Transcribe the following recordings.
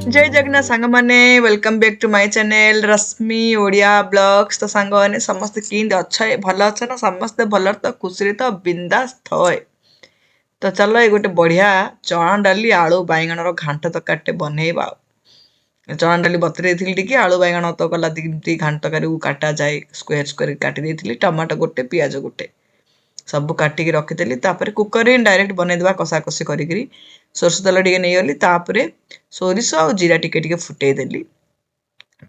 जय जगन्नाथ सांग माने welcome back to my channel Rashmi Odia blogs. तो सांग माने समस्त किंद अच्छे भल अच्छे ना समस्ते भल तो खुशी तो बिंदास थए। तो चलो ये गोटे बढ़िया चना डाली आलू बैगण घांट तरकारी बनइबा। चना डाली बतुरे टी आलू बैगण तो गला दी घांट तरकारी काटा जाए स्क्वायर स्क्वायर काटी देती टमाटो गोटे पियाज गोटे सब काटिकी रखिदेली कुकर ही डायरेक्ट बनईदेवा कषा कषि करी सोरष तेल टे नहीं गली सोरिष आ जीरा टिके फुटेदेली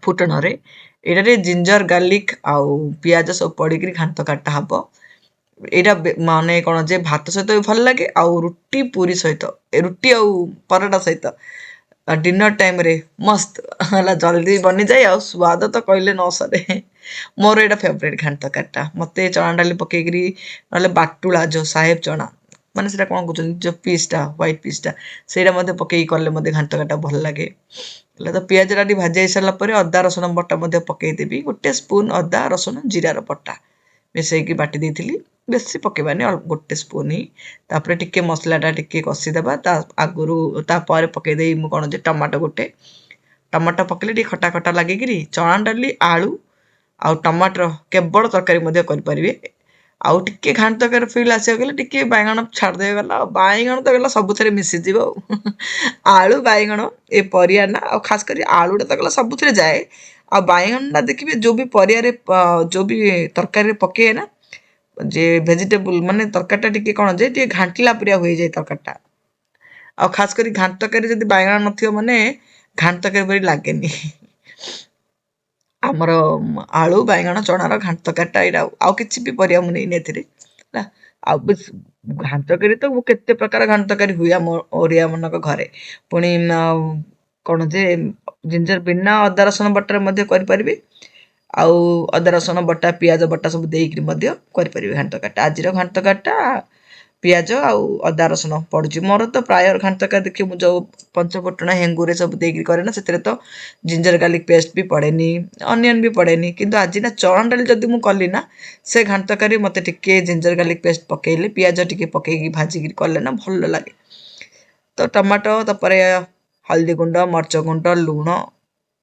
फुटण ये जिंजर गार्लिक आउ पियाज सब पड़ी घांट काटा हम यहाँ माने कौन जे भात सहित भी भल लगे आउ रुटी पूरी सहित रुटी आउ पराटा सहित डिनर टाइम रे मस्त है जल्दी बनी जाए आ स्वाद तो कहले न सरे मोर यहाँ फेवरेट घांट तरकारीटा मत चना डाली पकईकरी ना बाटुला जो साहेब चना माने से कौन कहते जो पीसटा व्हाइट पीसटा से पकई कले मत घांट तरकारीटा भल लगे तो पियाज टा भाजी सारापर अदा रसुण बटा पकईदेवी गोटे स्पून अदा रसुण जीरार बटा मिसईकी बाटी देती बेसी पकेबानी गोटे स्पून ही तापर टिके मसलाटा टिके कषिदेवा आगुरी तापर पकईदे कौन जे टमाटो गोटे टमाटो पकड़े टे खटा खटा लगे चना डाली आलू आउ टमाटर केवल तरकारी करें आउ टिके घांट तरकारी फिल आसगले टिके बैगण छाड़दे गला बैगण तो गला सबुथ मिसीज आलू बैगण ए परिया ना आ खास कर आलूटा तो गला सबुथ जाए आ बैगणटा देखिए जो भी परिया जो भी तरकारी पके ना जे भेजिटेबल माने तरकारीटा टिके कौन जे टिके घांटिला परिया हो जाए तरकारीटा आ खास कर घांट तरकारी जब बैगण नथियो माने घांट तरकारी परी लागेनी आमर आलू बैगण चनार घांट तरकारीटा यहाँ आउ कि भी परिया मुझे नहीं आ घांट तरकारी तो केते प्रकार घांट तरकारी हुए आम ओरिया मानक घरे पुणी कौन जे जिंजर बिना अदा रसुण बटर करें आउ अदा रसुण बटा पियाज बटा सब देकर घांट तरकारीटा आज घांट तरकारीटा पियाज आउ अदा रसुण पड़ू मोर तो प्राय घांट तरकारी देखिए मुझे जो पंचफुटण हेंगुरे सब देकर करे ना से तो जिंजर गार्लिक पेस्ट भी पड़ेनी अनियन भी पड़ेनी किंतु आज ना चना डाली जब मुझे कली ना से घांट तरकारी मत टिके जिंजर गार्लिक पेस्ट पकईले पियाज टिके पकईकी भाजिकी कले ना भल लगे तो टमाटो तापर हल्दी गुंड मर्च गुंड लुण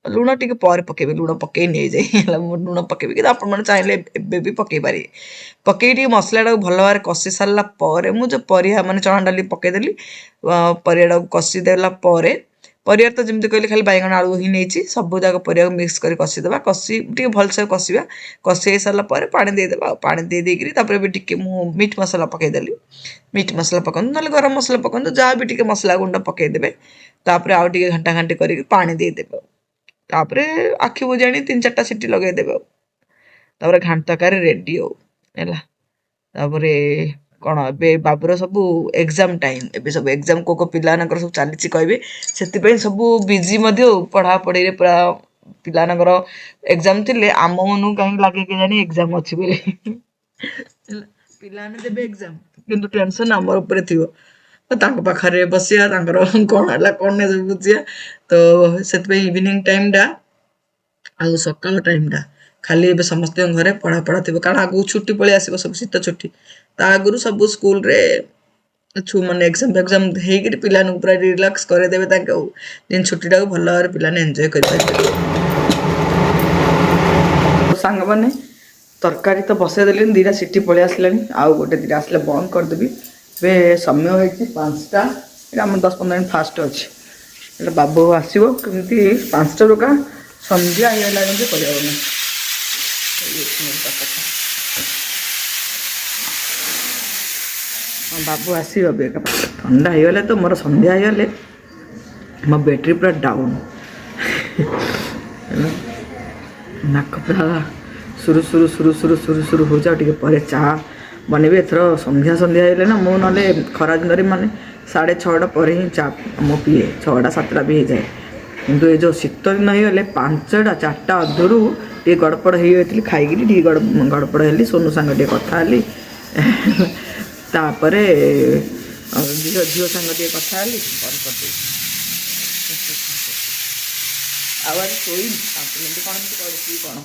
लुण टे पर पकेबे लुण पकई नहीं जाए लुण पकेबे कि आप चाहिए एबे भी पकई पारे पकई मसलाटा भल भाव कषि सारापर मुझे परिया माने चना डाली पकईदेली परियाटा कषिदेला परिया तो जमी कहले खाली बैगण आलू ही नहीं सब जाक परिया मिक्स कर कषिदेवा कषि टे भलसे कषा कषि सारापर पानी देदेवा पानी देदेकरी भी टिके मीट मसला पकईदेली मीट मसला पकाऊँ ना गरम मसला पकाऊँ जहाँ भी टिके मसला गुंड पकईदेवे तापर आउ टिके घंटा घंटी कर पानी देदेवे तापर आखि बुझाणी 3-4टा सीटी लगेदेवे घांट तरकारी रेडी होपर कौन ए बाबूर सब एग्जाम टाइम ए सब एग्जाम को पिला सब चली कहे से सब बिजी पढ़ापढ़ी पूरा पिलानकर एग्जाम थे आम मन कहीं लगे कि जानी एग्जाम अच्छी पिलाने देवे एग्जाम किंतु टेंशन आमर ऊपर थी पाखे बसिया कौन है कौन नहीं बुझिया तो से इवनिंग टाइम टा आ सकाल टाइम टा खाली ए समस्त घरे पढ़ा पढ़ा थी कारण आगू छुट्टी पलि आस सब शीत छुट्टी ता आगु सब स्कूल रे माने एग्जाम एग्जाम होकर पिला पूरा रिलैक्स करदेवे दिन छुट्टीटा भल भाव पिलाने एंजॉय कर सांग मैंने तरकारी तो बसईदेली 2टा सीटी पलि आसला आउ गोटे 2टा आसले बंद करदेवी ए समय हो 5टा आम 10-15 मिनट फास्ट अच्छे बाबू आसो कमी 5टा का संध्या होगा करनी बाबू आसो ठंडा होगले तो मोर संध्या होगले मो बैटेरी पूरा डाउन नाक पूरा सुरु सुरु सुरु सुरु सुरु सुरु हो जाए पर चाह बनइबे एथर संध्या संध्या होगले ना मु ना खरा दिन माने 6:30 पर ही चा मो पीए 6-7टा भी हो जाए किंतु ये जो शीत दिन होगले 5-4टा अधरू टे गड़पड़ हो खाई गड़पड़ हेली सोनू सांग टे कथा हेली तापर झील सांग टे कथा हेली आवाज सोई कौन कौन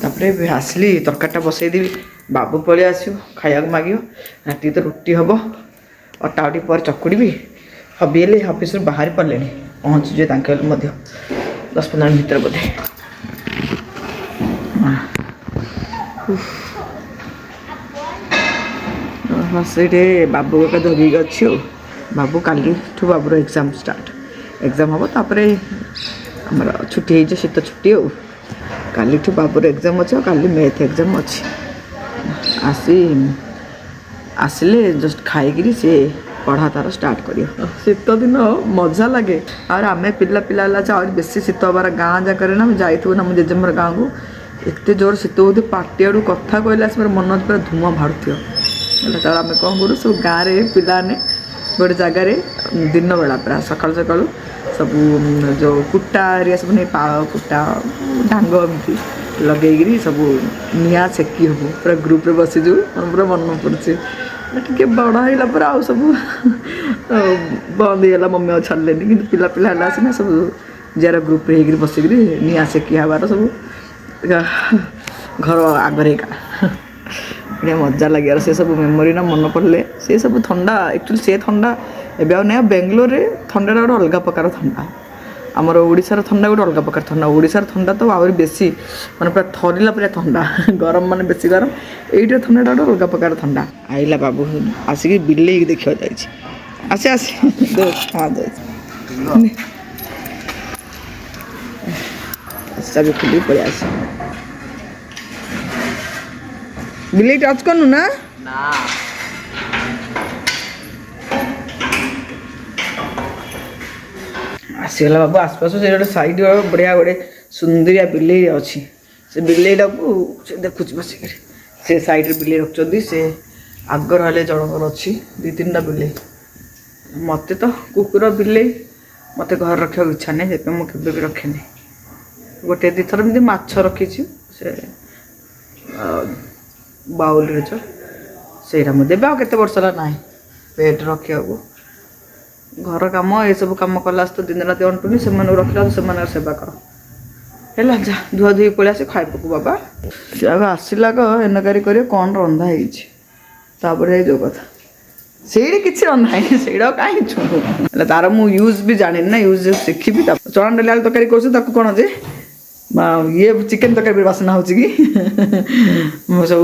तापर आसली तरकारीटा बसईदेवी बाबू पलि आसो खाया माग राति तो रुटी हम अटा अटी पर चकुड़ी हबी हेले ऑफिस बाहर पड़े पहुँचुए 10-15 मिनट भीतर बोधे से बाबू का धरिक अच्छी बाबू काली बाबूर एग्जाम स्टार्ट एग्जाम हम तापर आमर छुट्टी हो शीत छुट्टी काली बाबूर एग्जाम अच्छे काली मैथ एग्जाम अच्छी आसी आसिले जस्ट खाई सी पढ़ा तार स्टार्ट कर शीत दिन मजा लगे और आम पिला पिला बेसी शीत हबार गाँ जाकर ना जाइए ना मुझे जेजेमर गाँव को एत जोर शीत हो पार्टी आड़ू कथा कहला से मन पूरा धूम भाड़ुथ तार आम कौन करूँ सब गाँव में पिलाने गोटे जगार दिन बेला पूरा सका सका सब जो कुटा एरिया सब नहीं कुटा डांग एमती लगे सब निआ सेकी हम पूरा ग्रुप बसीजु पूरा मन पड़े टे बड़ है आउ सब बंद होगा मम्मी छाड़े कि पिला पिला है सीना सब जार ग्रुप हो बसिक निआ सेकी हबार सब घर आगे बढ़िया मजा लगे से सब मेमोरी ना मन पड़े से सब ठंडा एक्चुअली से ठंडा एवं ना बेंगलोर रे ठंडा गोटे अलग प्रकार ठंडा आमर ओडिशार ठंडा गोटे अलग प्रकार ठंडा ओडिशार ठंडा तो आहरी बेसी माने पूरा थरिला पूरा ठंडा गरम माने बेसी गरम एइटा ठंडा गोटे अलग प्रकार ठंडा आइला बाबू आसिक बिले देखा जाइए आसे आसे देख हाँ देख चाबी खुली पड़े आस बिले टच करनु ना आसीगला बाबू आसपास से गोटे साइड बढ़िया गोटे सुंदरिया बिले अच्छी से बिलेटा को देखुच बसिक से साइड बिले रखुच्च से आगर हेले जनकर अच्छी 2-3टा बिले मत तो कुकुर बिले मत घर रखा इच्छा नहीं से मुझे भी रखे गोटे 2 थर एमती माछ रखी से बाउल से केते वर्ष ना पेट रखा घर कम ये सब कम कला तो दिन रात अंटुनी से रखला तो से सेवा कर है जा धुआ धुई पलि आस खाई पकू बाबा से आग आसला एनकारी कर कौन रंधा है जो कथा से किसी रंधा है से कहीं छुँ तार मु यूज भी जानी ना यूज शिखी चना डाली आलू तरकारी कर कौन जे ये चिकेन तरकारी बासना हो सब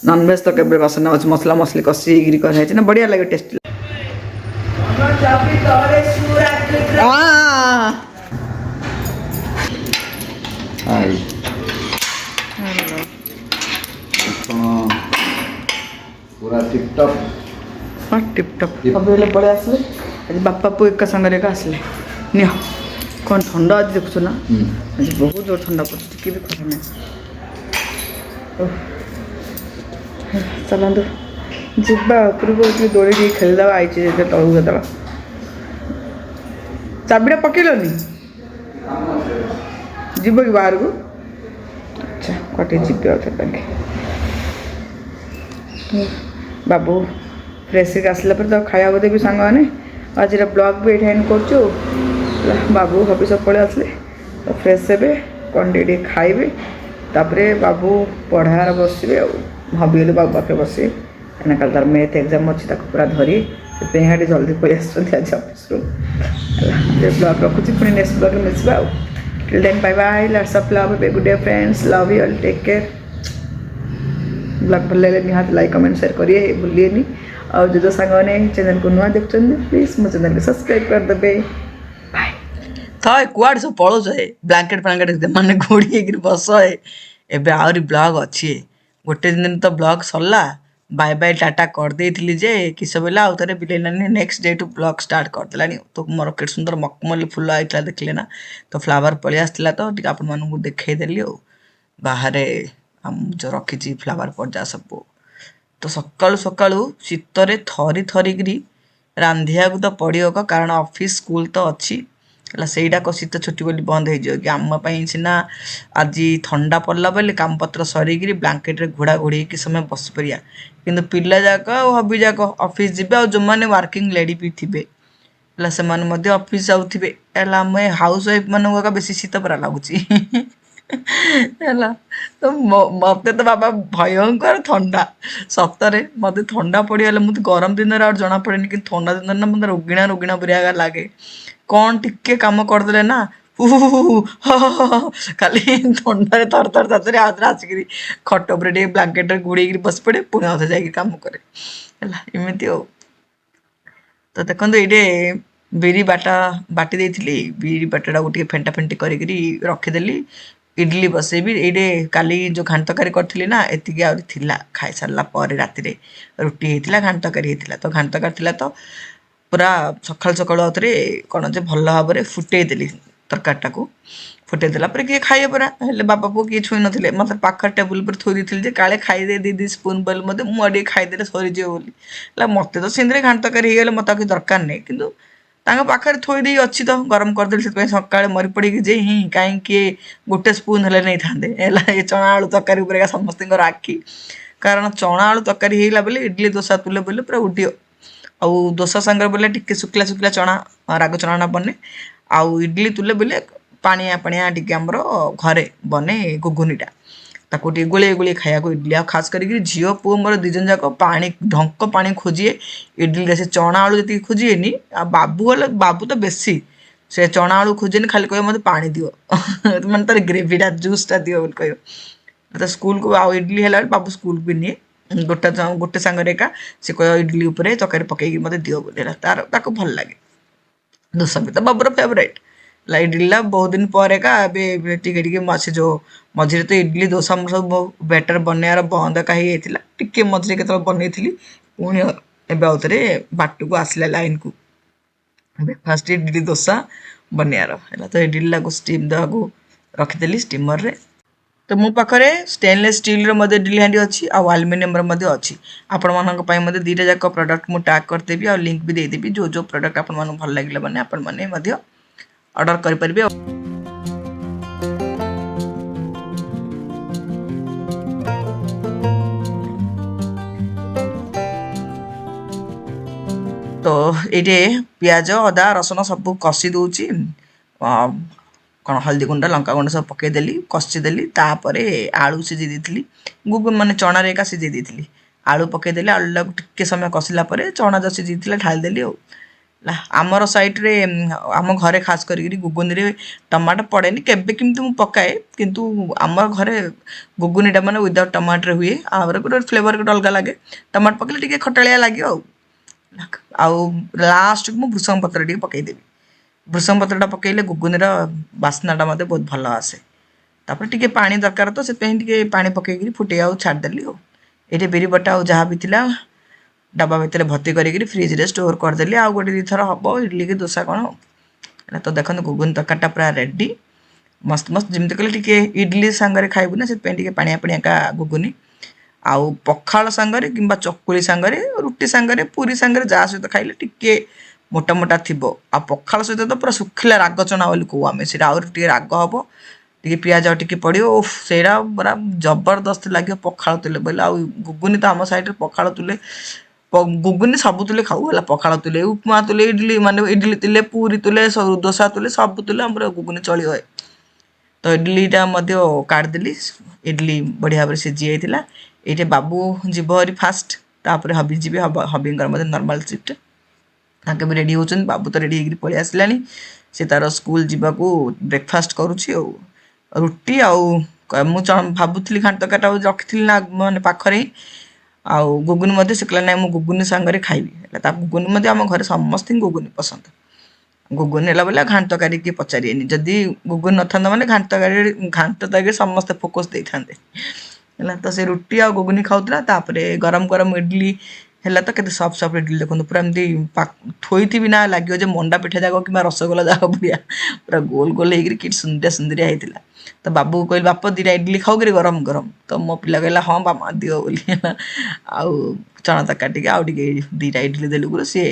नॉनवेज तरकारी बासना हो मसला मसली कषि कराई ना बढ़िया लगे टेस्ट पूरा टिप टॉप हाँ टिप टॉप अब पड़े आसले आज बापा पु एक संगे आसले नि कौन ठंडा आज देखुच ना आज बहुत जोर ठंडा पड़े भी खरा नहीं चलतु ଯିବା ଉପରକୁ ଟିକେ ଦୋଳି ଟିକେ ଖେଳିଦେବା ଆଇଛି ଯେତେ ତଳକୁ କେତେବେଳେ ଚାବିଟା ପକେଇଲନି ଯିବ କି ବାହାରକୁ ଆଚ୍ଛା କୁଆଡ଼େ ଯିବି ଆଉ ତାଙ୍କେ ବାବୁ ଫ୍ରେଶ୍ ହେଇକି ଆସିଲା ପରେ ତାକୁ ଖାଇବାକୁ ଦେବି ସାଙ୍ଗମାନେ ଆଜିର ବ୍ଲଗ୍ ବି ଏଇଠି ଏଣ୍ଡ କରୁଛୁ ବାବୁ ଅଫିସ୍ ପଳେଇ ଆସିଲେ ତ ଫ୍ରେଶ୍ ହେବେ କ'ଣ ଟିକେ ଖାଇବେ ତାପରେ ବାବୁ ପଢ଼ାରେ ବସିବେ ଆଉ ଭାବିଗଲେ ବାବୁ ପାଖରେ ବସିବେ एना कल तार मैथ एग्जाम अच्छी पूरा धरी पेहाटी जल्दी पलि आज ऑफिस ब्लॉग रखुची पुणी नेक्स्ट ब्लॉग में मिलवा till then bye bye lots of love have a good day friends love you all take care blog भल लगे निहात लाइक कमेंट शेयर करिए भूलिए और जो सांग मैंने चैनल को नुआ देखुं प्लीज मो चैनल को सब्सक्राइब करदे बाय थाए कुआड़ सब पड़ो है ब्लैंकेट फ्लांकेट माने घोड़ी बस है एबे आउरी ब्लॉग अच्छी गोटे दिन तो ब्लॉग सरला बाय बाय टाटा कर देइथिली जे किस बेला आउ थे बिलेनानी नेक्स्ट डे टू ब्लॉग स्टार्ट करदेला तो मोर के सुंदर मखमली फुल आइला देखले ना तो फ्लावर पलि आसला तो टिके आपण मानू देखईदेली बाहर जो रखी फ्लावर पर्जा सब तो सकाळु सकाळु शीतरे थरी थरिकी रांधिया तो पड़ो कारण ऑफिस स्कूल तो अच्छी सेटा को शीत छुट्टी बोली बंद हो आम सीना आज ठंडा पड़ला बोले काम पत्र सरिकी ब्लांकेट घोड़ा घोड़ी की समय बस पारिया किंतु पिला जाक हबी जाक ऑफिस जीवे और जो मैंने वर्किंग लेडी भी थे से ऑफिस जाऊे आम हाउस वाइफ मान बेसी शीत परा लगुच ହେଲା। ତ ମତେ ତ ବାବା ଭୟଙ୍କର ଥଣ୍ଡା, ସତରେ ମତେ ଥଣ୍ଡା ପଡ଼ିଗଲେ ମୁଁ ତ ଗରମ ଦିନରେ ଆଉ ଜଣା ପଡେନି, କିନ୍ତୁ ଥଣ୍ଡା ଦିନରେ ନା ମତେ ରୋଗିଣା ରୋଗିଣା ପରିକା ଲାଗେ। କଣ ଟିକେ କାମ କରିଦେଲେ ନା ହୁ ହୁ ହୁ ହୁ ହ ହ ହ ହ, ଖାଲି ଥଣ୍ଡାରେ ଥରଥର ଥରଥର ଆଉଥରେ ଆସିକିରି ଖଟ ଉପରେ ଟିକେ ବ୍ଲାଙ୍କେଟରେ ଘୋଡ଼େଇକିରି ବସି ପଡ଼େ, ପୁଣି ଆଉଥରେ ଯାଇକି କାମ କରେ। ହେଲା ଏମିତି ଆଉ। ତ ଦେଖନ୍ତୁ ଏଇଠି ବିରି ବାଟି ଦେଇଥିଲି, ବିରି ବାଟାଟାକୁ ଟିକେ ଫେଣ୍ଟା ଫେଣ୍ଟି କରିକିରି ରଖିଦେଲି। ଇଡଲି ବସେଇବି। ଏଇଠି କାଲି ଯୋଉ ଘାଣ୍ଟ ତରକାରୀ କରିଥିଲି ନା, ଏତିକି ଆହୁରି ଥିଲା, ଖାଇସାରିଲା ପରେ ରାତିରେ ରୁଟି ହେଇଥିଲା, ଘାଣ୍ଟ ତରକାରୀ ହେଇଥିଲା। ତ ଘାଣ୍ଟ ତରକାରୀ ଥିଲା ତ ପୁରା ସକାଳୁ ସକାଳୁ ଆଉଥରେ କ'ଣ ଯେ ଭଲ ଭାବରେ ଫୁଟେଇ ଦେଲି ତରକାରୀଟାକୁ। ଫୁଟେଇ ଦେଲା ପରେ କିଏ ଖାଇବ ପରା, ହେଲେ ବାପା ପୁଅ କିଏ ଛୁଇଁ ନଥିଲେ। ମୋତେ ପାଖରେ ଟେବୁଲ ଉପରେ ଥୋଇ ଦେଇଥିଲି ଯେ କାଳେ ଖାଇଦେ ଦି ସ୍ପୁନ୍ ବୋଲି, ମୋତେ ମୁଁ ଆଉ ଟିକେ ଖାଇଦେଲେ ସରିଯିବ ବୋଲି। ହେଲା ମୋତେ ତ ସେମିତିରେ ଘାଣ୍ଟ ତରକାରୀ ହେଇଗଲେ ମୋତେ ଆଉ କିଛି ଦରକାର ନାହିଁ, କିନ୍ତୁ ତାଙ୍କ ପାଖରେ ଥୋଇ ଦେଇ ଅଛି ତ ଗରମ କରିଦେଲି। ସେଥିପାଇଁ ସକାଳେ ମରି ପଡ଼ିକି ଯେ ହିଁ କାହିଁକି କିଏ ଗୋଟେ ସ୍ପୁନ୍ ହେଲେ ନେଇଥାନ୍ତେ। ହେଲା ଏ ଚଣା ଆଳୁ ତରକାରୀ ଉପରେ ସମସ୍ତଙ୍କର ଆଖି, କାରଣ ଚଣା ଆଳୁ ତରକାରୀ ହେଇଗଲା ବୋଲି ଇଡଲି ଦୋସା ତୁଲେ ବୋଲି ପୁରା ଉଡ଼ିବ। ଆଉ ଦୋସା ସାଙ୍ଗରେ ବୋଲେ ଟିକେ ଶୁଖିଲା ଶୁଖିଲା ଚଣା, ରାଗ ଚଣା ବନେ। ଆଉ ଇଡଲି ତୁଲେ ବୋଲେ ପାଣିଆ ପାଣିଆ ଟିକେ ଆମର ଘରେ ବନେ ଘୁଗୁନିଟା, ତାକୁ ଟିକେ ଗୋଳେଇ ଗୋଳେଇ ଖାଇବାକୁ ଇଡଲି। ଆଉ ଖାସ୍ କରିକି ଝିଅ ପୁଅ ମୋର ଦୁଇ ଜଣ ଯାକ ପାଣି ଢଙ୍କ ପାଣି ଖୋଜିଏ ଇଡଲିରେ। ସେ ଚଣା ଆଳୁ ଯେତିକି ଖୋଜିବେନି, ଆଉ ବାବୁ ହେଲେ ବାବୁ ତ ବେଶୀ, ସେ ଚଣା ଆଳୁ ଖୋଜେନି, ଖାଲି କହିବ ମୋତେ ପାଣି ଦିଅ ମାନେ ତାର ଗ୍ରେଭିଟା ଜୁସ୍ଟା ଦିଅ ବୋଲି କହିବ। ତ ସ୍କୁଲକୁ ଆଉ ଇଡଲି ହେଲା ବେଳେ ବାବୁ ସ୍କୁଲକୁ ବି ନିଏ ଗୋଟେ ସାଙ୍ଗରେ ଏକା। ସେ କହିବ ଇଡଲି ଉପରେ ତରକାରୀ ପକେଇକି ମୋତେ ଦିଅ ବୋଲି। ହେଲା ତାକୁ ଭଲ ଲାଗେ। ଦୋସା ବି ତ ବାବୁର ଫେଭରାଇଟ୍। ଇଡଲିଟା ବହୁତ ଦିନ ପରେ ଏକା ଏବେ ଟିକେ ଟିକେ ମାସେ ଯୋଉ ମଝିରେ ତ ଇଡଲି ଦୋସା ମୋର ସବୁ ବେଟର ବନେଇବାର ବନ୍ଦ ଏକା ହେଇଯାଇଥିଲା। ଟିକେ ମଝିରେ କେତେବେଳେ ବନେଇଥିଲି, ପୁଣି ଏବେ ଆଉଥରେ ବାଟକୁ ଆସିଲା ଲାଇନକୁ ବ୍ରେକଫାଷ୍ଟ ଇଡଲି ଦୋସା ବନେଇବାର ହେଲା। ତ ଇଡଲିଟାକୁ ଷ୍ଟିମ୍ ଦେବାକୁ ରଖିଦେଲି ଷ୍ଟିମରରେ। ତ ମୋ ପାଖରେ ଷ୍ଟେନଲେସ୍ ଷ୍ଟିଲ୍ର ମଧ୍ୟ ଇଡଲି ହାଣ୍ଡି ଅଛି, ଆଉ ଆଲୁମିନିୟମର ମଧ୍ୟ ଅଛି। ଆପଣମାନଙ୍କ ପାଇଁ ମଧ୍ୟ ଦୁଇଟା ଯାକ ପ୍ରଡ଼କ୍ଟ ମୁଁ ଟ୍ୟାଗ୍ କରିଦେବି, ଆଉ ଲିଙ୍କ୍ ବି ଦେଇଦେବି। ଯୋଉ ଯୋଉ ପ୍ରଡ଼କ୍ଟ ଆପଣମାନଙ୍କୁ ଭଲ ଲାଗିଲା ମାନେ ଆପଣମାନେ ମଧ୍ୟ ଅର୍ଡ଼ର କରିପାରିବେ। ତ ଏଇଠି ପିଆଜ ଅଦା ରସୁଣ ସବୁ କଷି ଦେଉଛି। କ'ଣ ହଳଦୀ ଗୁଣ୍ଡ ଲଙ୍କାଗୁଣ୍ଡ ସବୁ ପକାଇଦେଲି, କଷିଦେଲି। ତାପରେ ଆଳୁ ସିଝେଇ ଦେଇଥିଲି, ମାନେ ଚଣାରେ ଏକା ସିଝେଇ ଦେଇଥିଲି। ଆଳୁ ପକାଇଦେଲି, ଆଳୁଟାକୁ ଟିକେ ସମୟ କଷିଲା ପରେ ଚଣା ଯେଉଁ ସିଝେଇଥିଲା ଢାଳିଦେଲି। ଆଉ ହେଲା ଆମର ସାଇଡ଼ରେ ଆମ ଘରେ ଖାସ୍ କରିକିରି ଗୁଗୁନିରେ ଟମାଟୋ ପଡ଼େନି, କେବେ କେମିତି ମୁଁ ପକାଏ, କିନ୍ତୁ ଆମର ଘରେ ଗୁଗୁନିଟା ମାନେ ୱିଦାଉଟ୍ ଟମାଟୋରେ ହୁଏ। ଆମର ଗୋଟେ ଫ୍ଲେଭର୍ ଗୋଟେ ଅଲଗା ଲାଗେ, ଟମାଟୋ ପକାଇଲେ ଟିକେ ଖଟାଳିଆ ଲାଗିବ। ଆଉ ଲାଷ୍ଟକୁ ମୁଁ ଭୃଷଙ୍ଗ ପତ୍ର ଟିକେ ପକାଇଦେବି। ଭୃଷଙ୍ଗ ପତ୍ରଟା ପକାଇଲେ ଗୁଗୁନିର ବାସ୍ନାଟା ମୋତେ ବହୁତ ଭଲ ଆସେ। ତାପରେ ଟିକେ ପାଣି ଦରକାର, ତ ସେଥିପାଇଁ ଟିକେ ପାଣି ପକାଇକିରି ଫୁଟେଇ ଆଉ ଛାଡ଼ିଦେଲି। ଆଉ ଏଇଠି ବିରି ବଟା ଆଉ ଯାହା ବି ଥିଲା ଡବା ଭିତରେ ଭର୍ତ୍ତି କରିକିରି ଫ୍ରିଜରେ ଷ୍ଟୋର୍ କରିଦେଲି। ଆଉ ଗୋଟେ ଦୁଇଥର ହେବ ଇଡଲି କି ଦୋସା କ'ଣ। ତ ଦେଖନ୍ତୁ ଗୁଗୁନି ତରକାରୀଟା ପୁରା ରେଡ଼ି, ମସ୍ତ ମସ୍ତ। ଯେମିତି କହିଲେ ଟିକେ ଇଡଲି ସାଙ୍ଗରେ ଖାଇବୁ ନା, ସେଥିପାଇଁ ଟିକେ ପାଣିଆ ପାଣିଆ ଗୁଗୁନି। ଆଉ ପଖାଳ ସାଙ୍ଗରେ କିମ୍ବା ଚକୁଳି ସାଙ୍ଗରେ, ରୁଟି ସାଙ୍ଗରେ, ପୁରୀ ସାଙ୍ଗରେ ଯାହା ସହିତ ଖାଇଲେ ଟିକେ ମୋଟା ମୋଟା ଥିବ। ଆଉ ପଖାଳ ସହିତ ତ ପୁରା ଶୁଖିଲା ରାଗ ଚଣା ବୋଲି କହୁ ଆମେ, ସେଇଟା ଆହୁରି ଟିକେ ରାଗ ହେବ, ଟିକେ ପିଆଜ ଟିକେ ପଡ଼ିବ। ଓଃ ସେଇଟା ପୁରା ଜବରଦସ୍ତ ଲାଗିବ ପଖାଳ ତୁଲେ ବୋଇଲେ। ଆଉ ଗୁଗୁନି ତ ଆମ ସାଇଡ଼ରେ ପଖାଳ ତୁଲେ, ଗୁଗୁନି ସବୁ ତୁଲେ ଖାଉ। ହେଲା ପଖାଳ ତୁଲେ, ଉପମା ତୁଲେ, ଇଡଲି ମାନେ ଇଡଲି ତୁଲେ, ପୁରୀ ତୁଲେ, ଦୋସା ତୁଲେ, ସବୁ ତୁଲେ ଆମର ଗୁଗୁନି ଚଳିବ। ତ ଇଡଲିଟା ମଧ୍ୟ କାଢ଼ିଦେଲି, ଇଡଲି ବଢ଼ିଆ ଭାବରେ ସିଝି ଯାଇଥିଲା। ଏଇଠି ବାବୁ ଯିବ ହେରି ଫାଷ୍ଟ, ତାପରେ ହବି ଯିବେ। ହବିଙ୍କର ମଧ୍ୟ ନର୍ମାଲ୍ ସିଫ୍ଟ, ତାଙ୍କେ ବି ରେଡ଼ି ହେଉଛନ୍ତି। ବାବୁ ତ ରେଡ଼ି ହେଇକିରି ପଳେଇ ଆସିଲାଣି, ସେ ତାର ସ୍କୁଲ ଯିବାକୁ ବ୍ରେକଫାଷ୍ଟ କରୁଛି। ଆଉ ରୁଟି ଆଉ ମୁଁ ଭାବୁଥିଲି ଘାଣ୍ଟ ତରକାରୀଟା ରଖିଥିଲି ନା ମାନେ ପାଖରେ ହିଁ, ଆଉ ଗୁଗୁନି ମଧ୍ୟ ସେ କହିଲା ନାହିଁ ମୁଁ ଗୁଗୁନି ସାଙ୍ଗରେ ଖାଇବି। ହେଲା ତା ଗୁଗୁନି ମଧ୍ୟ ଆମ ଘରେ ସମସ୍ତଙ୍କୁ ଗୁଗୁନି ପସନ୍ଦ। ଗୁଗୁନି ହେଲା ବୋଲେ ଘାଣ୍ଟ ତରକାରୀ କିଏ ପଚାରିବେନି, ଯଦି ଗୁଗୁନି ନଥାନ୍ତା ମାନେ ଘାଣ୍ଟ ତରକାରୀ ସମସ୍ତେ ଫୋକସ୍ ଦେଇଥାନ୍ତେ। ହେଲା ତ ସେ ରୁଟି ଆଉ ଗୁଗୁନି ଖାଉଥିଲା। ତାପରେ ଗରମ ଗରମ ଇଡଲି ହେଲା ତ କେତେ ସଫ୍ଟ ସଫ୍ଟ ଇଡଲି ଦେଖନ୍ତୁ, ପୁରା ଏମିତି ଥୋଇଥିବି ନା ଲାଗିବ ଯେ ମଣ୍ଡା ପିଠା ଯାକ କିମ୍ବା ରସଗୋଲା ଯାକ ଭଳିଆ ପୁରା ଗୋଲ ଗୋଲ ହେଇକିରି କି ସୁନ୍ଦରିଆ ସୁନ୍ଦରିଆ ହେଇଥିଲା। ତ ବାବୁକୁ କହିଲି ବାପ ଦୁଇଟା ଇଡଲି ଖାଉ କିରି ଗରମ ଗରମ, ତ ମୋ ପିଲା କହିଲା ହଁ ମାମା ଦିଅ ବୋଲି। ଆଉ ଚଣା ତରକାରୀ ଟିକେ ଆଉ ଟିକେ ଦୁଇଟା ଇଡଲି ଦେଲୁ ଗୁରୁ, ସିଏ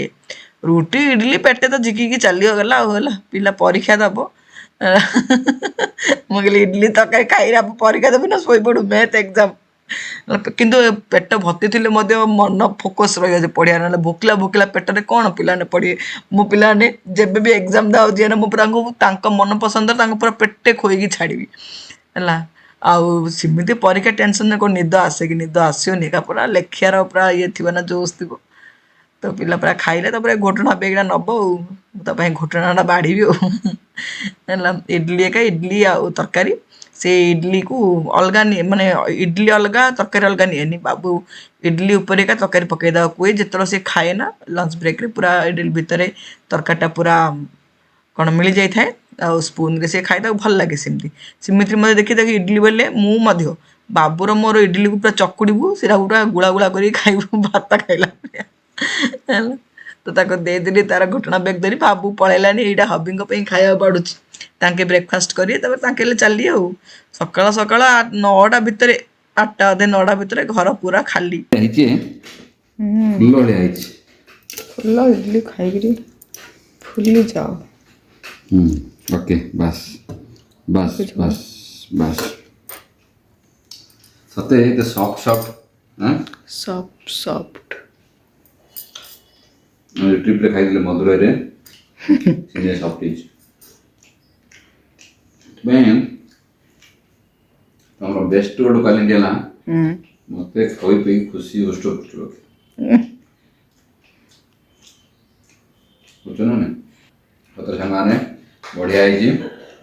ରୁଟି ଇଡଲି ପେଟେ ତ ଝିକିକି ଚାଲିଗଲା। ଆଉ ହେଲା ପିଲା ପରୀକ୍ଷା ଦେବ। ମୁଁ କହିଲି ଇଡଲି ତରକାରୀ ଖାଇରା ପରୀକ୍ଷା ଦେବି ନା ଶୋଇପଡ଼ୁ, ମ୍ୟାଥ୍ ଏକ୍ଜାମ୍। କିନ୍ତୁ ପେଟ ଭର୍ତ୍ତି ଥିଲେ ମଧ୍ୟ ମନ ଫୋକସ୍ ରହିବ ଯେ ପଢ଼ିବା, ନହେଲେ ଭୋକିଲା ଭୋକିଲା ପେଟରେ କ'ଣ ପିଲାମାନେ ପଢ଼ିବେ। ମୋ ପିଲାମାନେ ଯେବେ ବି ଏକ୍ଜାମ୍ ଦେବାକୁ ଯିବେ ନା, ମୁଁ ପୁରା ତାଙ୍କ ମନ ପସନ୍ଦର ତାଙ୍କୁ ପୁରା ପେଟେ ଖୋଇକି ଛାଡ଼ିବି। ହେଲା। ଆଉ ସେମିତି ପରୀକ୍ଷା ଟେନସନରେ କୋଉ ନିଦ ଆସେ କି? ନିଦ ଆସିବନି ଏକା, ପୁରା ଲେଖିବାର ପୁରା ଇଏ ଥିବ ନା, ଜୋସ୍ ଥିବ। ତ ପିଲା ପୁରା ଖାଇଲେ ତାପରେ ଘୋଟଣା ବେଗଟା ନବ ଆଉ, ତା ପାଇଁ ଘୋଟଣାଟା ବାଢ଼ିବି ଆଉ ହେଲା। ଇଡଲି ଏକା, ଇଡଲି ଆଉ ତରକାରୀ। ସେ ଇଡଲିକୁ ଅଲଗା ନିଏ, ମାନେ ଇଡଲି ଅଲଗା ତରକାରୀ ଅଲଗା ନିଏନି। ବାବୁ ଇଡଲି ଉପରେ ଏକା ତରକାରୀ ପକେଇଦେବାକୁ କୁହେ। ଯେତେବେଳେ ସେ ଖାଏ ନା ଲଞ୍ଚ ବ୍ରେକ୍ରେ, ପୁରା ଇଡଲି ଭିତରେ ତରକାରୀଟା ପୁରା କ'ଣ ମିଳିଯାଇଥାଏ, ଆଉ ସ୍ପୁନ୍ରେ ସେ ଖାଏ, ତାକୁ ଭଲ ଲାଗେ ସେମିତି। ସେମିତିରେ ମୋତେ ଦେଖି ଦେଖି ଇଡଲି ବେଲେ ମୁଁ ମଧ୍ୟ ବାବୁର ମୋର ଇଡଲିକୁ ପୁରା ଚକୁଡ଼ିବୁ, ସେଟା ପୁରା ଗୁଳା ଗୁଳା କରିକି ଖାଇବୁ ଭାତ ଖାଇଲା ଭଳିଆ ହେଲା। ତ ତାକୁ ଦେଇଦେଲି ତାର ଘୋଟଣା ବେଗ ଧରି, ବାବୁ ପଳେଇଲାଣି, ଏଇଟା ହବିଙ୍କ ପାଇଁ ଖାଇବାକୁ ପଡ଼ୁଛି। ତାଙ୍କେ ବ୍ରେକଫାଷ୍ଟ କରିବେ, ତାପରେ ତାଙ୍କେ ହେଲେ ଚାଲି ଆଉ। ସକାଳ ସକାଳ 9ଟା ଭିତରେ, 8ଟା ଅଧେ 9ଟା ଭିତରେ ଘର ପୁରା ଖାଲି। ହେଇଛି ଫୁଲ ଭଳିଆ ହେଇଛି। ଫୁଲ ଇଡଲି ଖାଇକିରି ଫୁଲି ଯାଅ। ଓକେ, ବାସ୍ ବାସ୍ ବାସ୍ ବାସ୍। ସତେ ଏତେ ସଫ୍ଟ ସଫ୍ଟ। Soft soft. ଟ୍ରିପ୍ରେ ଖାଇଥିଲେ ମଧୁରାଇରେ, ସେ ସଫ୍ଟ ହେଇଛି। ସେଥିପାଇଁ ତମର ବେଷ୍ଟ ଗୋଟେ କ୍ୱାଲିଟି ହେଲା, ମୋତେ ଖୋଇ ପିଇ ଖୁସି ହୃଷ୍ଟ ପୃଷ୍ଟ ରଖେ। ବୁଝୁଛ ନା ନାଇଁ? ସତରେ ସାଙ୍ଗମାନେ ବଢ଼ିଆ ହେଇଛି।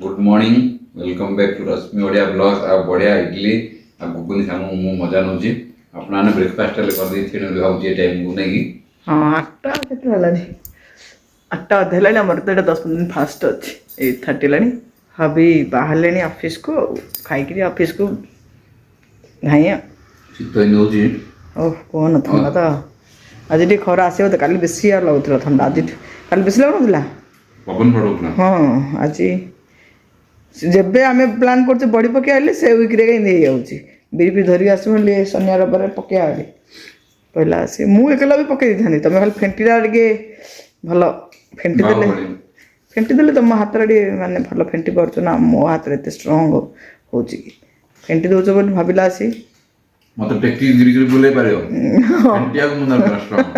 Good morning, welcome back to Rashmi Odia blog. ଆଉ ବଢ଼ିଆ ଇଡଲି ଆଉ ଘୁଗୁନି ସାଙ୍ଗ ମୁଁ ମଜା ନେଉଛି। ଆପଣମାନେ ବ୍ରେକଫାଷ୍ଟ ହେଲେ କରିଦେଇଥିବେ ବୋଲି ଭାବୁଛି ଏ ଟାଇମ୍କୁ ନେଇକି। ହଁ, 8ଟା କେତେ ହେଲାଣି? 8ଟା ଅଧେ ହେଲାଣି। ଆମର ତ ଏଇଟା 10-15 ଦିନ ଫାଷ୍ଟ ଅଛି, 8:30 ହେଲାଣି। ଭାବି ବାହାରିଲେଣି ଅଫିସକୁ, ଆଉ ଖାଇକିରି ଅଫିସକୁ ଧାଇଁ ଆଉ। ଶୀତ ଏମିତି ହେଉଛି। ଓଃ, କୁହନା, ଥଣ୍ଡା ତ ଆଜି ଟିକେ ଖରା ଆସିବ ତ। କାଲି ବେଶୀ ଆଉ ଲାଗୁଥିଲା ଥଣ୍ଡା, ଆଜିଠୁ କାଲି ବେଶୀ ଲାଗୁନଥିଲା। ପବନ ପଡ଼ଉଥିଲା। ହଁ, ଆଜି ଯେବେ ଆମେ ପ୍ଲାନ୍ କରୁଛୁ ବଡ଼ି ପକେଇବା ହେଲେ, ସେ ୱିକ୍ରେ ଏମିତି ହେଇଯାଉଛି। ବିରି ଧରିକି ଆସିବୁ ବୋଲି ଶନିବାର ରବିବାର ପକେଇବା ବୋଲି କହିଲା ଆସି। ମୁଁ ଏକଲା ବି ପକେଇ ଦେଇଥାନ୍ତି, ତମେ ଖାଲି ଫେଣ୍ଟିଲା ଟିକେ ଭଲ ଫେଣ୍ଟି ଦେଲେ। ଫେଣ୍ଟି ଦେଲେ ତମ ହାତରେ ଟିକେ ମାନେ ଭଲ ଫେଣ୍ଟି ପାରୁଛ ନା, ମୋ ହାତରେ ଏତେ ଷ୍ଟ୍ରଙ୍ଗ ହେଉଛି କି? ଫେଣ୍ଟି ଦେଉଛ ବୋଲି ଭାବିଲା ଆସି। ମୋତେ ଟେକି ଗିରିଗିରି ବୁଲେଇ ପାରିବ, ଫେଣ୍ଟିବାକୁ ମୁଁ ଦରକାର ଷ୍ଟ୍ରଙ୍ଗ।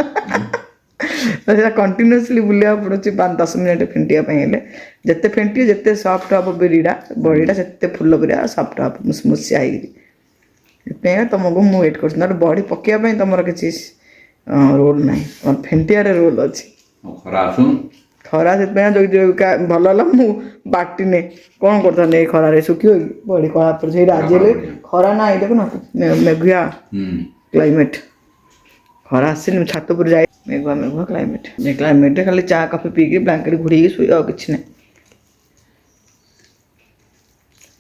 ସେଇଟା କଣ୍ଟିନ୍ୟୁଅସଲି ବୁଲିବାକୁ ପଡ଼ୁଛି 5-10 ମିନିଟ୍ ଫେଣ୍ଟିବା ପାଇଁ ହେଲେ। ଯେତେ ଫେଣ୍ଟିବେ ଯେତେ ସଫ୍ଟ ହେବ ବିରିଟା, ବଡ଼ିଟା ସେତେ ଫୁଲ ପରିକା ସଫ୍ଟ ହେବ, ମୁସମୁସିଆ ହେଇକିରି। ସେଥିପାଇଁ ତୁମକୁ ମୁଁ ୱେଟ୍ କରୁଛି। ନହେଲେ ବଡ଼ି ପକେଇବା ପାଇଁ ତୁମର କିଛି ରୋଲ୍ ନାହିଁ, ତୁମର ଫେଣ୍ଟିବାରେ ରୋଲ୍ ଅଛି। ଖରା ଆସୁନ। ଖରା ସେଥିପାଇଁ ଭଲ ହେଲା ମୁଁ ବାଟିନେ, କ'ଣ କରିଥାନ୍ତି ଏଇ ଖରାରେ? ଶୁଖିବ କି ବଡ଼ି? ଖରା ପଡ଼ିଛି ସେଇଟା। ଆଜି ହେଲେ ଖରା ନାହିଁ, ଦେଖୁନ ମେଘୁଆ କ୍ଲାଇମେଟ୍। ଖରା ଆସିନି, ମୁଁ ଛାତ ଉପରେ ଯାଇ ମେଘୁଆ ମେଘୁଆ କ୍ଲାଇମେଟ୍। ଏ କ୍ଲାଇମେଟ୍ରେ ଖାଲି ଚା କଫି ପିଇକି ବ୍ଲାଙ୍କେଟ୍ ଘୋଡ଼ିକି ଶୋଇବା, ଆଉ କିଛି ନାହିଁ।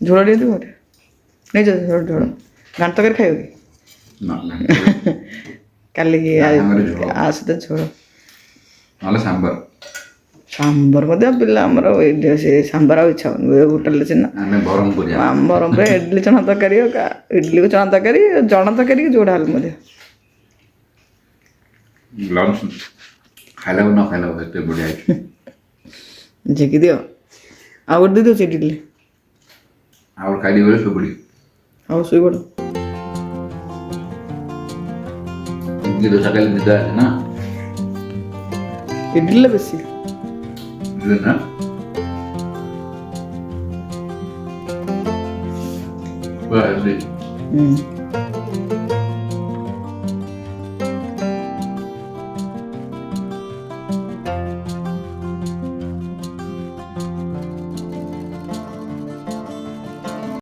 ଝୋଳ ଟିକେ ଦେବୁ ଗୋଟେ ନେଇଛ? ଝୋଳ ଘାଣ୍ଟ ତରକାରୀ ଖାଇବ କି? କାଲିକି ଆ ସହିତ ଝୋଳ ନହେଲେ ସାମ୍ବର। ସାମ୍ବର ମଧ୍ୟ ପିଲା ଆମର ସେ ସାମ୍ବର ଆଉ ଇଚ୍ଛା ହେଉନି ହୋଟେଲରେ ସିନା। ଆମେ ବ୍ରହ୍ମପୁରିଆ। ବ୍ରହ୍ମପୁରରେ ଇଡଲି ଚଣା ତରକାରୀ, ଇଡଲିକୁ ଚଣା ତରକାରୀ, ଚଣା ତରକାରୀ କି ଯୋଉଟା ହେଲେ ମଧ୍ୟ ଲଞ୍ଚ ଖାଇଲାକୁ ନ ଖାଇଲାକୁ ଏତେ ବଢ଼ିଆ ହେଇଛି। ଝିକି ଦିଅ, ଆଉ ଗୋଟେ ଦେଇଦେଉଛି ଇଡଲି। ଆଉ ଖାଇଲି ବେଳେ ଶୋଇପଡ଼ି। ହଉ ଶୋଇପଡ଼। ଇଡଲି ଦୋସା ଖାଇଲେ ନିଦ ଆସେ ନା? ଇଡଲିରେ ବେଶୀ ନା ପୁରା ହେଲ୍ଦି।